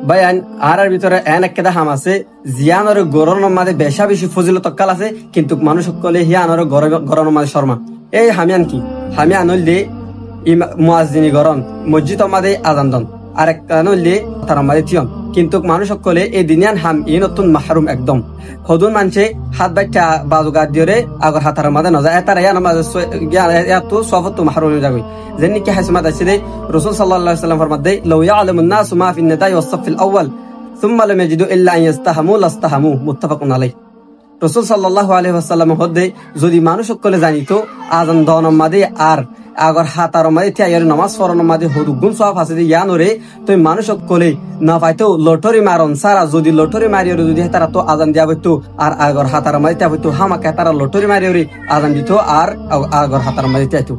ভাই আর ভিতরে এন একটা হাম আছে জিয়ানোর গরমের মাঝে বেশা বেশি ফজিলত কাল আছে, কিন্তু মানুষ সকলে হিয়ানোর গরমের মাঝে শর্মা। এই হামিয়ান কি হামিয়ান হইলে মুয়াজ্জিনি গরম মসজিদ মাঝে আজান দন, আর একটা হইলে তার মাঝে থিয়ন, কিন্তু মানুষ সকলে এই দিনিয়ান হাম ই নতুন মাহরুম একদম। হদুন মানছে হাত বাইটা বাজু গাদ দিয়ে আগর হাতার মাঝে নজা এতার ইয়ান মাঝে এত সফত মাহরুম যাবে। যেন কি হাসমাত আছে দে রাসূল সাল্লাল্লাহু আলাইহি ওয়াসাল্লাম ফরমাতে লাউ ইয়ালামুন নাসু মা ফিন নিদাই ওয়াস সাফিল আউয়াল সুম্মা লাম ইয়াজিদু ইল্লা আন ইয়াস্তাহামু লাস্তাহামু মুত্তাফাকুন আলাইহি। রাসূল সাল্লাল্লাহু আলাইহি ওয়াসাল্লাম হদে যদি মানুষ সকলে জানিত আজান দওয়ানোর মাঝে আর আগর হাতার মাঝে তিয়ার নামাজ পড়ানোর মাঝে হদু গুণ সওয়াব আছে ইয়ানোরে, তো মানুষ সকলে না পাইতো লটরি মারন সারা, যদি লটরি মারিও যদি তারা তো আজান দিয়া হইতো আর আগর হাতার মাঝে তিয়া হইতো হামাকে তারা লটরি মারিও আজান দিত আর আগর হাতার মাঝে তিয়াইতো।